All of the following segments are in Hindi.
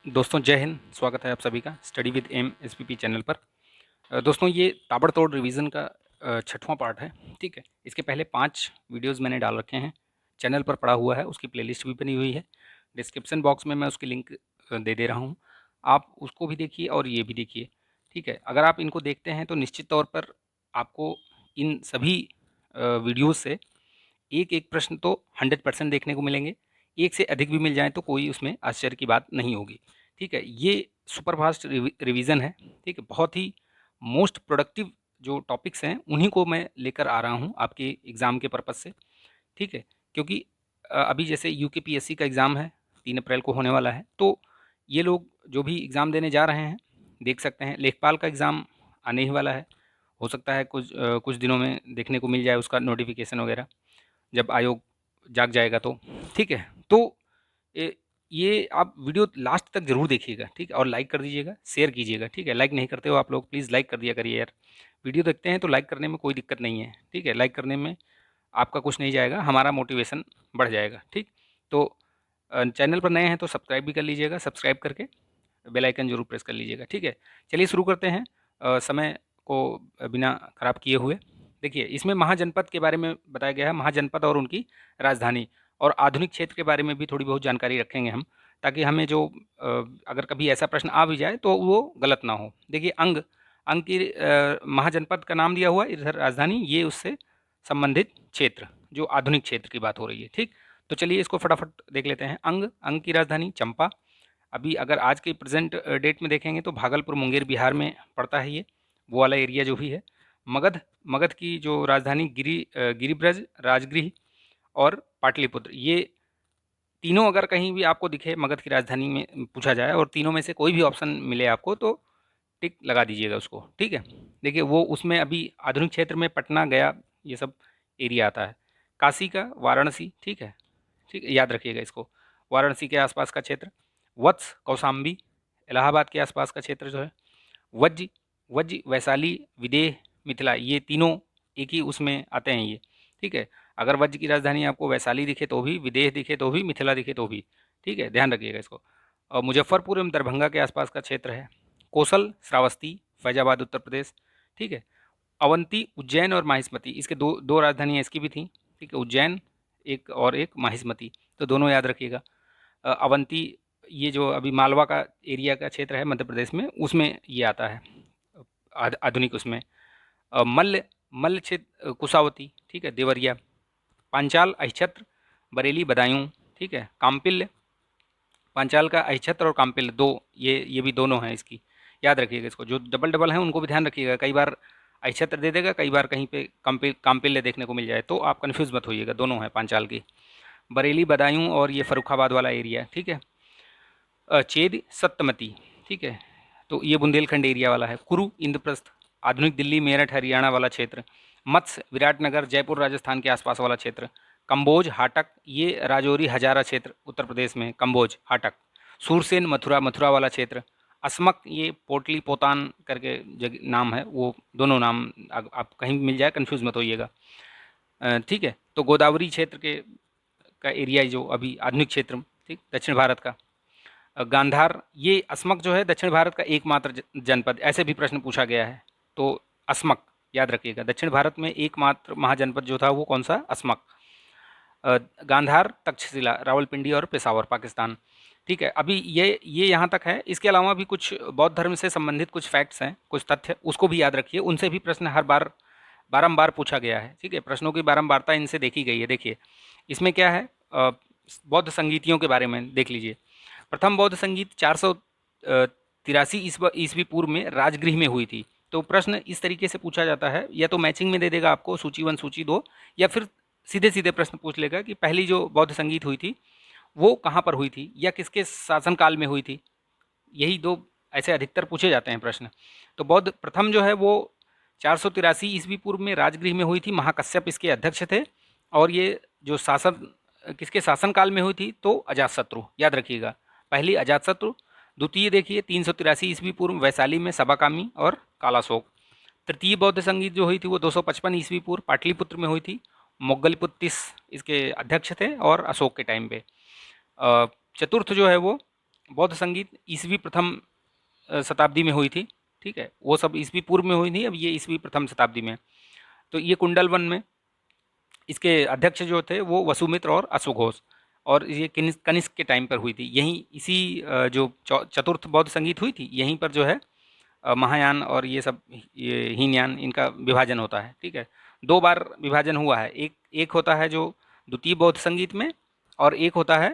दोस्तों जय हिंद। स्वागत है आप सभी का study with M SPP channel पर। दोस्तों ये ताबड़तोड़ रिवीजन का छठवां पार्ट है। ठीक है, इसके पहले 5 वीडियोस मैंने डाल रखे हैं, चैनल पर पड़ा हुआ है, उसकी प्लेलिस्ट भी बनी हुई है। डिस्क्रिप्शन बॉक्स में मैं उसकी लिंक दे दे रहा हूँ, आप उसको भी देखिए और ये भी देखिए। ठीक है, अगर आप इनको देखते हैं तो निश्चित तौर पर आपको इन सभी वीडियोज़ से एक एक प्रश्न तो 100% देखने को मिलेंगे। एक से अधिक भी मिल जाए तो कोई उसमें आश्चर्य की बात नहीं होगी। ठीक है, ये सुपरफास्ट रिवीजन है। ठीक है, बहुत ही मोस्ट प्रोडक्टिव जो टॉपिक्स हैं उन्हीं को मैं लेकर आ रहा हूँ आपके एग्ज़ाम के पर्पज़ से। ठीक है, क्योंकि अभी जैसे यूकेपीएससी का एग्ज़ाम है, 3 अप्रैल को होने वाला है, तो ये लोग जो भी एग्ज़ाम देने जा रहे हैं देख सकते हैं। लेखपाल का एग्ज़ाम आने ही वाला है, हो सकता है कुछ दिनों में देखने को मिल जाए उसका नोटिफिकेशन वगैरह, जब आयोग जाग जाएगा तो। ठीक है, तो ये आप वीडियो लास्ट तक ज़रूर देखिएगा। ठीक है, और लाइक कर दीजिएगा, शेयर कीजिएगा। ठीक है, लाइक नहीं करते हो आप लोग, प्लीज़ लाइक कर दिया करिए यार। वीडियो देखते हैं तो लाइक करने में कोई दिक्कत नहीं है। ठीक है, लाइक करने में आपका कुछ नहीं जाएगा, हमारा मोटिवेशन बढ़ जाएगा। ठीक, तो चैनल पर नए हैं तो सब्सक्राइब भी कर लीजिएगा, सब्सक्राइब करके बेल आइकन जरूर प्रेस कर लीजिएगा। ठीक है, चलिए शुरू करते हैं समय को बिना खराब किए हुए। देखिए, इसमें महाजनपद के बारे में बताया गया है, महाजनपद और उनकी राजधानी, और आधुनिक क्षेत्र के बारे में भी थोड़ी बहुत जानकारी रखेंगे हम, ताकि हमें जो अगर कभी ऐसा प्रश्न आ भी जाए तो वो गलत ना हो। देखिए, अंग अंग की महाजनपद का नाम दिया हुआ, इधर राजधानी, ये उससे संबंधित क्षेत्र, जो आधुनिक क्षेत्र की बात हो रही है। ठीक, तो चलिए इसको फटाफट देख लेते हैं। अंग अंग की राजधानी चंपा। अभी अगर आज के प्रेजेंट डेट में देखेंगे तो भागलपुर मुंगेर बिहार में पड़ता है ये, वो वाला एरिया जो भी है। मगध मगध की जो राजधानी गिरिब्रज, राजगृह और पाटलिपुत्र, ये तीनों अगर कहीं भी आपको दिखे मगध की राजधानी में पूछा जाए और तीनों में से कोई भी ऑप्शन मिले आपको तो टिक लगा दीजिएगा उसको। ठीक है, देखिए वो उसमें अभी आधुनिक क्षेत्र में पटना, गया, ये सब एरिया आता है। काशी का वाराणसी। ठीक है, ठीक है, याद रखिएगा इसको, वाराणसी के आसपास का क्षेत्र। वत्स कौसाम्बी, इलाहाबाद के आसपास का क्षेत्र जो है। वज्ज वज्ज वैशाली, विदेह, मिथिला, ये तीनों एक ही उसमें आते हैं ये। ठीक है, अगर वज्ज की राजधानी आपको वैशाली दिखे तो भी, विदेह दिखे तो भी, मिथिला दिखे तो भी। ठीक है, ध्यान रखिएगा इसको। और मुजफ्फरपुर एवं दरभंगा के आसपास का क्षेत्र है। कोसल, श्रावस्ती, फैजाबाद, उत्तर प्रदेश। ठीक है, अवंती, उज्जैन और माहिष्मती, इसके दो दो राजधानियाँ इसकी भी थी। ठीक है, उज्जैन एक और एक माहिष्मती, तो दोनों याद रखिएगा। अवंती ये जो अभी मालवा का एरिया का क्षेत्र है मध्य प्रदेश में, उसमें ये आता है आधुनिक उसमें। मल्ल मल्ल क्षेत्र कुशावती। ठीक है, देवरिया। पांचाल, अहिछत्र, बरेली, बदायूं। ठीक है, काम्पिल्य, पांचाल का अहिछत्र और काम्पिल्य दो, ये भी दोनों हैं इसकी, याद रखिएगा इसको। जो डबल डबल हैं उनको भी ध्यान रखिएगा, कई बार अहिछत्र दे देगा, कई बार कहीं पे काम्पिल्य देखने को मिल जाए, तो आप कन्फ्यूज़ मत होइएगा, दोनों हैं पांचाल की। बरेली, बदायूं और ये फरुखाबाद वाला एरिया। ठीक है, चेद, सप्तमती। ठीक है, तो ये बुंदेलखंड एरिया वाला है। कुरु, इंद्रप्रस्थ, आधुनिक दिल्ली, मेरठ, हरियाणा वाला क्षेत्र। मत्स्य, विराटनगर, जयपुर, राजस्थान के आसपास वाला क्षेत्र। कंबोज, हाटक, ये राजौरी, हजारा क्षेत्र उत्तर प्रदेश में, कंबोज, हाटक। सूरसेन, मथुरा, मथुरा वाला क्षेत्र। असमक, ये पोटली पोतान करके जगह नाम है, वो दोनों नाम आप कहीं भी मिल जाए, कन्फ्यूज़ मत होइएगा। ठीक है, तो गोदावरी क्षेत्र के का एरिया जो अभी आधुनिक क्षेत्र, ठीक, दक्षिण भारत का। गांधार, ये अस्मक जो है दक्षिण भारत का एकमात्र जनपद, ऐसे भी प्रश्न पूछा गया है, तो अस्मक याद रखिएगा। दक्षिण भारत में एकमात्र महाजनपद जो था वो कौन सा, अस्मक। गांधार, तक्षशिला, रावलपिंडी और पेशावर, पाकिस्तान। ठीक है, अभी ये यहाँ तक है। इसके अलावा भी कुछ बौद्ध धर्म से संबंधित कुछ फैक्ट्स हैं, कुछ तथ्य, उसको भी याद रखिए, उनसे भी प्रश्न हर बार बारंबार पूछा गया है। ठीक है, प्रश्नों की बारंबारता इनसे देखी गई है। देखिए इसमें क्या है, बौद्ध संगीतियों के बारे में देख लीजिए। प्रथम बौद्ध संगीत 483 ईस्वी पूर्व में राजगृह में हुई थी। तो प्रश्न इस तरीके से पूछा जाता है, या तो मैचिंग में दे देगा आपको सूची 1 सूची 2, या फिर सीधे सीधे प्रश्न पूछ लेगा कि पहली जो बौद्ध संगीत हुई थी वो कहाँ पर हुई थी या किसके शासनकाल में हुई थी। यही दो ऐसे अधिकतर पूछे जाते हैं प्रश्न। तो बौद्ध प्रथम जो है वो 483 ईस्वी पूर्व में राजगृह में हुई थी, महाकश्यप इसके अध्यक्ष थे। और ये जो शासन किसके शासनकाल में हुई थी, तो अजातशत्रु, याद रखिएगा। पहली अजातशत्रु। द्वितीय देखिए 383 ईस्वी पूर्व वैशाली में सबाकामी और कालाशोक। तृतीय बौद्ध संगीत जो हुई थी वो 255 ईस्वी पूर्व पाटलिपुत्र में हुई थी। मोगलपुत्तिस इसके अध्यक्ष थे और अशोक के टाइम पे। चतुर्थ जो है वो बौद्ध संगीत ईसवी प्रथम शताब्दी में हुई थी, ठीक है, वो सब ईसवी पूर्व में हुई थी, अब ये ईसवी प्रथम शताब्दी में। तो ये कुंडलवन में इसके अध्यक्ष जो थे वो वसुमित्र और अश्वघोष, और ये कनिष्क के टाइम पर हुई थी। यहीं इसी जो चतुर्थ बौद्ध संगीत हुई थी, यहीं पर जो है महायान और ये सब, ये हीनयान, इनका विभाजन होता है, ठीक है। 2 बार विभाजन हुआ है, एक एक होता है जो द्वितीय बौद्ध संगीत में, और एक होता है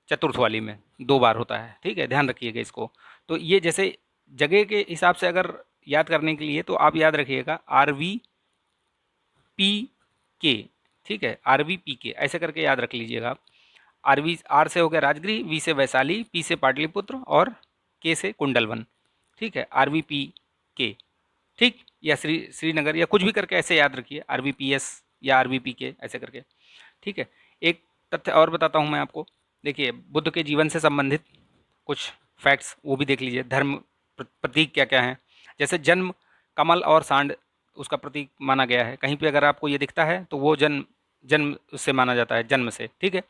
चतुर्थ वाली में, 2 बार होता है, ठीक है, ध्यान रखिएगा इसको। तो ये जैसे जगह के हिसाब से अगर याद करने के लिए तो आप याद रखिएगा RVPK, ठीक है, RVPK ऐसे करके याद रख लीजिएगा आप। आर से हो गया राजगृह, वी से वैशाली, पी से पाटलिपुत्र और के से कुंडलवन, ठीक है, RVPK, ठीक, या श्रीनगर या कुछ भी करके ऐसे याद रखिए, RVPS या RVPK ऐसे करके, ठीक है। एक तथ्य और बताता हूँ मैं आपको, देखिए बुद्ध के जीवन से संबंधित कुछ फैक्ट्स वो भी देख लीजिए। धर्म प्रतीक क्या क्या हैं, जैसे जन्म कमल और सांड उसका प्रतीक माना गया है। कहीं पे अगर आपको ये दिखता है तो वो जन्म जन्म उससे माना जाता है, जन्म से, ठीक है।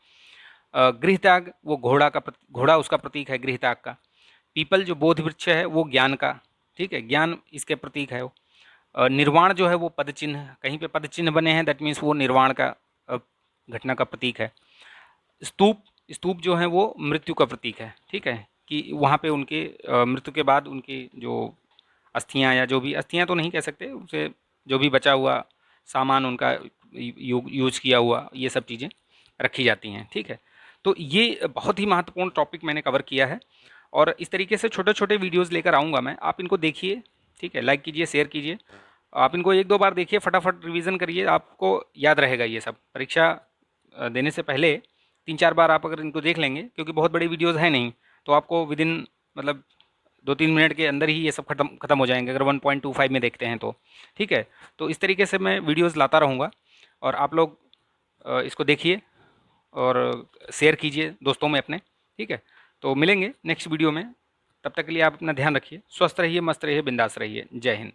गृह त्याग, वो घोड़ा उसका प्रतीक है गृह त्याग का। पीपल जो बोध वृक्ष है वो ज्ञान का, ठीक है, ज्ञान इसके प्रतीक है वो। निर्वाण जो है वो पद चिन्ह, कहीं पे पद चिन्ह बने हैं, दैट मीन्स वो निर्वाण का घटना का प्रतीक है। स्तूप स्तूप जो है वो मृत्यु का प्रतीक है, ठीक है, कि वहाँ पे उनके मृत्यु के बाद उनकी जो अस्थियाँ, या जो भी अस्थियाँ तो नहीं कह सकते उसे, जो भी बचा हुआ सामान उनका यूज किया हुआ, ये सब चीज़ें रखी जाती हैं, ठीक है। तो ये बहुत ही महत्वपूर्ण टॉपिक मैंने कवर किया है, और इस तरीके से छोटे छोटे वीडियोज़ लेकर आऊँगा मैं, आप इनको देखिए, ठीक है, लाइक कीजिए, शेयर कीजिए, आप इनको 1-2 बार देखिए, फटाफट रिवीजन करिए, आपको याद रहेगा ये सब। परीक्षा देने से पहले 3-4 बार आप अगर इनको देख लेंगे, क्योंकि बहुत बड़ी वीडियोज़ हैं नहीं, तो आपको विदिन मतलब 2-3 मिनट के अंदर ही ये सब खत्म हो जाएंगे, अगर 1.25 में देखते हैं तो, ठीक है। तो इस तरीके से मैं वीडियोज़ लाता रहूँगा, और आप लोग इसको देखिए और शेयर कीजिए दोस्तों में अपने, ठीक है। तो मिलेंगे नेक्स्ट वीडियो में, तब तक के लिए आप अपना ध्यान रखिए, स्वस्थ रहिए, मस्त रहिए, बिंदास रहिए। जय हिंद।